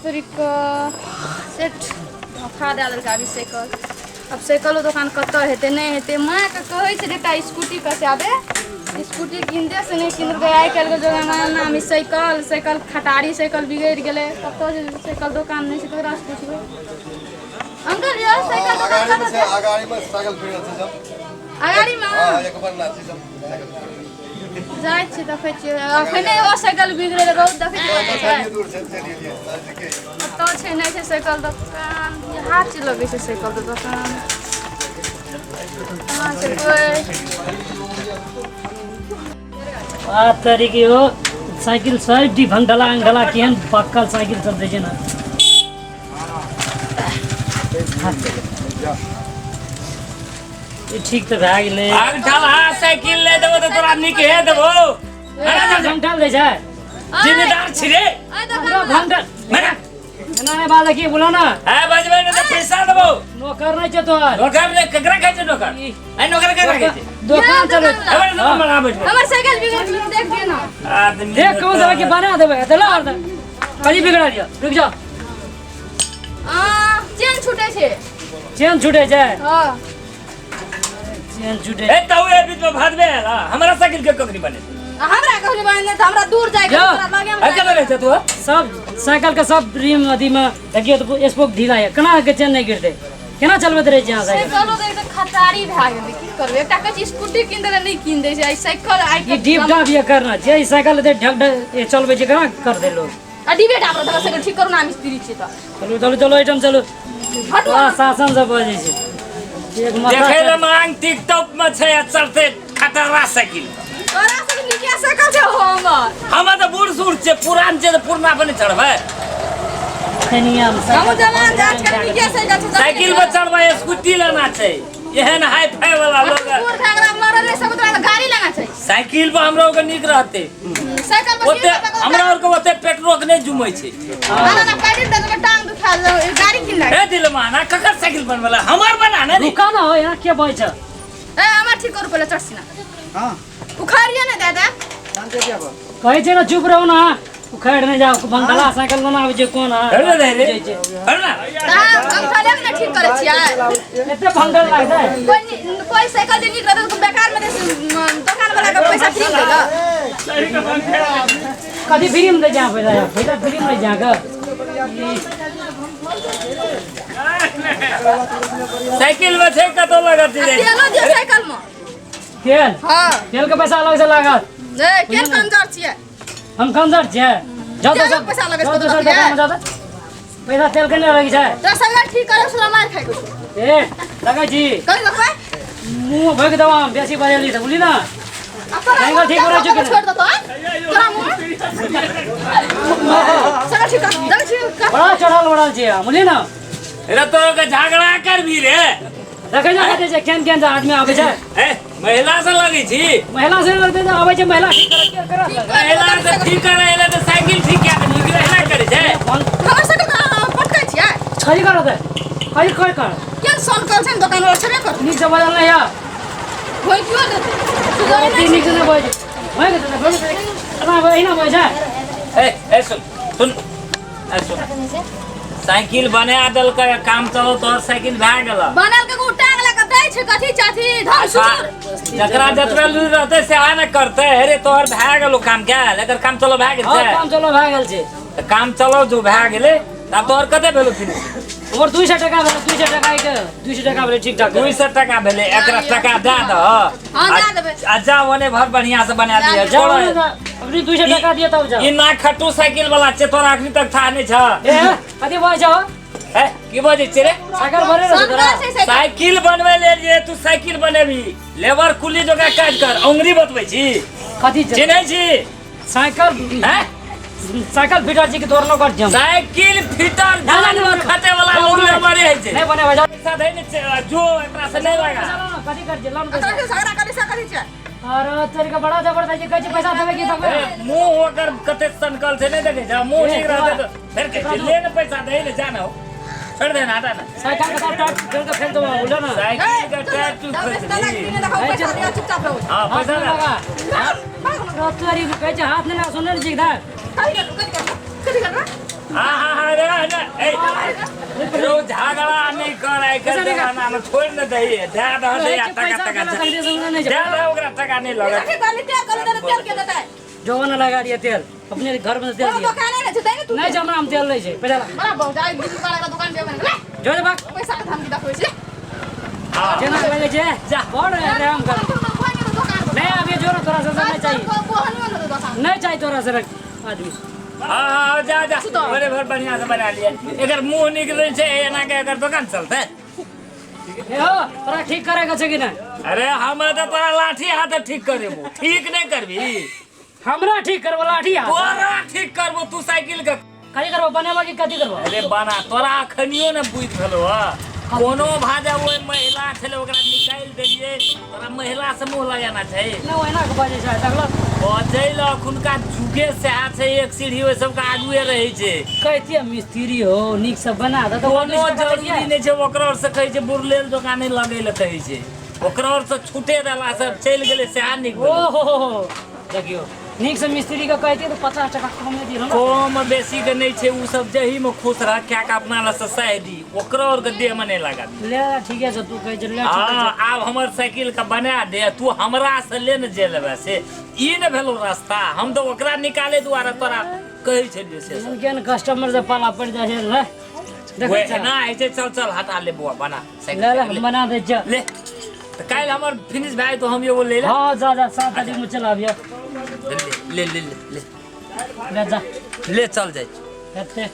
तरीका सेट खा दे देलका अभी साइकिल अब साइकिलो दुकान कत हेते नहीं हेते माँ के कहे छे बेटा स्कूटी कसे आबे स्कूटी किन दे से नहीं किन के आइ काल के जमाना में हम साइकिल साइकिल खटारी साइकिल बिगड़ गेले कत साइकिल दुकान नहीं से तोरा से पूछबे अंकल यार साइकिल दुकान कत से अगाड़ी में साइकिल फिरल छै सब अगाड़ी में हां एक बार नाची सब साइकिल जाय छी देखै छी अखने ओ साइकिल बिगड़े रोड देखै छी चलिए दूर से चलिए नजदीक तो छै नहीं छै साइकिल दुकान हाथ से लगे छै साइकिल दुकान हां से आ तरीके हो साइकिल सब डी भंडला अंगला केहन पक्कल साइकिल सब दे छै ना ठीक तो भए गेलै आग ढाला साइकिल ले देबो त तोरा निक हे देबो घंटा ले छै जिम्मेदार छी रे पूरा घंटा मना एना ने बात की बोला ना है बजबै न त पैसा देबो नौकर नहीं छै तोहर नौकर ने ककरा कहै छै नौकर आई नौकर ककरा कहै छै दुकान चलो अबे न मना बैठ हमर साइकिल बिगड़ गेल देख दे ना आदमी देख कौन तरह के बना देबे चलो और कहीं बिगड़ा दिया रुक जा चेन छूटे छे चेन छूटे छै हां चेन छूटे ए तौ ए बीच में भादबे हला हमरा साइकिल के ककरी बने हमरा कहले बने त हमरा दूर जाय के तोरा लागे आ केना रहै छै तू सब साइकिल के सब रिम अथी में देखियो तो स्पोक ढीला है केना के चेन नहीं गिरते केना चलबैत रहे छै साइकिल साइकिलो देख त खटारी भए गेल की करबे एकटा कह स्कूटी किन दे नहीं किन दे छै साइकिल आई ये डीप डाब ये करना छै साइकिल दे ढक ढक ये चलबे छै केना कर दे लोग डिबेट हमरा त साइकिल ठीक करू ना मिस्त्री छी त चलो चलो चलो आइटम चलो हटवा शासन सब बजे छै एक देखे ले माथा मांग टिकटॉक में छै चलते खतरा साइकिल तोरा से निके साइकिल छै हमर हम त बूढ़ सूढ़ छै पुरान छै त पुरना बने चढ़बै नियम हम जवान जांच कर निके साइकिल छै साइकिल पर चढ़बै स्कूटी लेना छै एहन हाई फाई वाला लोग दूर भागरा मरल सब तोरा गाड़ी लेना छै साइकिल पर हमरा के निक रहते साइकिल पर ओते हमरा और के ओते पेट्रोल के नहीं जुमै छै ना ना पैदल दे टांग दुखा गाड़ी किन ले ए दिलमाना ककर साइकिल बनवला हमर बना ना रे रुका ना हो यहाँ के बैठ ए हमरा ठीक करू पहले चढ़सीना हां उखाड़िए ना दादा शांति दिया बा कहे छै ना चुप रहो ना उखाड़ नहीं जाओ बंगला साइकिल बनावे छै कोन हेलो रे रे हेलो ना हम खाले ना ठीक करे छियै एते भंगल लागै कोई साइकिल दे निक रहत बेकार में दुकान वाला के पैसा ठीक देगा कभी फ्री में दे जा पैसा फ्री में जा का साइकिल में छै कतो लागत रे तेलो दे साइकिल में तेल हां तेल के पैसा अलग से लागत ए केन कंजर छियै हम कंजर छियै जा तेल के पैसा लगे तो दूसरा दुकान में जाता पैसा तेल के नहीं लगी छै तो साइकिल ठीक करे सुला मार खाइ को ए लगे छी कहि देखबै मुंह भग दवा बेसी बरेली त बोली ना साइकिल ठीक हो चुके छोड़ दो तो तोरा मुंह साइकिल ठीक कर जल्दी ठीक कर बड़ा चढ़ल छी बोली ना रे तो के झगड़ा कर भी रे देखे जा कहते छै केन आदमी आबै छै ए महिला से लगी छी महिला से लगते छै आबै छै महिला ठीक करे महिला से ठीक करे ले तो साइकिल ठीक क्या तो निक रहना करे छै हमर साइकिल पटकै छियै छरी करत है कहीं कोई कर केन सोन कर छै दुकान वाला छबे कर नीक से बजल नहीं या होय क्यों देते सुधार नीक नीक से बज होय के तो बोल ना वही ना बज है ए सुन ए सुन साइकिल बना दल का काम चलो तोर साइकिल भाग गेला बनल के टांग लगा दै छै कथि चाथी धम सुर जकरा जतरा लूर रहते से आ न करते अरे तोहर भाग गेलो काम क्या लेकर काम चलो भाग गेल और छै काम चलो भाग गेल छै त काम चलो जो भाग गेले त तोहर कते भेलो फिनिश और 200 टका भेले 200 टका के 200 टका भेले ठीक ठाक 200 टका भेले एकरा टका दे द हां दे देबै आजा ओने भर बढ़िया से बना दिया जाओ छोड़ अपनी 200 टका दिए तब जाओ ई ना खट्टू साइकिल वाला छै तोरा अखनी तक था नहीं छ ए कथि बज जाओ ए की बजे छै रे साइकिल भरे रह तोरा साइकिल बनवे ले जे तू साइकिल बनेबी लेबर कुली जगह काज कर अंगरी बतबै छी कथि चिन्है छी साइकिल हैं साइकिल फिटर जी के तोरनो कर जम साइकिल फिटर धान में खाते वाला लोग हमारे है छै नहीं बने बजा पैसा दे ने जो एकरा से नहीं लगा कथि कर जे लोन तोरा के झगड़ा कथि से कथि छै और तेरे का बड़ा जबरदस्त जी कथि पैसा देबे की तब मुंह ओकर कते सनकल छै नहीं देखे जा मुंह ठीक रहते तो फिर के ले ने पैसा दे ले जाना हो छोड़ देना हटा ना साइकिल का टाट फेल का फेल तो बोलो ना साइकिल का टायर तू खरीद चुपचाप रहो हां पैसा लगा रोतरी कहे हाथ ने ना सुनने जी दा कथि कर हाँ रे ए रोज झगड़ा नहीं कराई कर जमाना में छोड़ न दे दे टका ओकरा टका नहीं लगा जो न लगा दिया तेल अपने घर में तेल दिया नहीं जमरा हम तेल ले छै पहले बड़ा बहुत आई बिजली वाला का दुकान पे बने जो बा पैसा के धमकी देखबै छै जेना लगे छै जा बड़ आराम कर नहीं अभी जोर तोरा से नहीं चाहिए नहीं चाहिए तोरा से आदमी हाँ जा जा बड़े भर बढ़िया से बना लिया अगर मुंह निकले छे एना के अगर दुकान चलते ए हो तोरा ठीक करेगा छै कि नहीं अरे हम तो तोरा लाठी हाथ ठीक करेबो ठीक नहीं करबी हमरा ठीक करबो लाठी हाथ तोरा ठीक करबो तू साइकिल के कहीं करबो बनेबो कि कथी करबो अरे बना तोरा अखनियो ने बुझ भेलो कोनो भाजा वो महिला छले ओकरा निकाल देलिए तोरा महिला से मुंह लगाना चाहिए ना ओना के बाजे छै तकलो बजैल अखुनका जुगे से आ छै एक सीढ़ी ओइ सब के आगुए रहे छै कहतिया मिस्त्री हो निक से बना दे तो कोनो जरूरी नहीं छै ओकरा से कहै छै बुरलेल दुकाने लगे ले कहै छै ओकरा से छूटे देला सब चल गेले से आ निक ओहो देखियो निक से मिस्त्री के कहतिए तो 50 टका कम में दिल कम बेसी के नहीं छै उ सब जही में खुश रह क्या के अपना ला से सही ओकरा और के देह में नहीं लगा ले ठीक है तू कह जे ले हां आब हमर साइकिल का बना दे तू हमरा से ले न जे लेबे से ई न भेलो रास्ता हम तो ओकरा निकाले दुआरा तोरा कहै छै से केन कस्टमर से पाला पड़ जाय छै ले वे ना ऐसे चल चल हटा ले बुआ बना ले ले बना दे जा ले तो कल हमर फिनिश भाई तो हम ये वो ले ले हां जा 7 आदमी में चला आबिया ले ले ले ले ले जा ले चल जाए कहते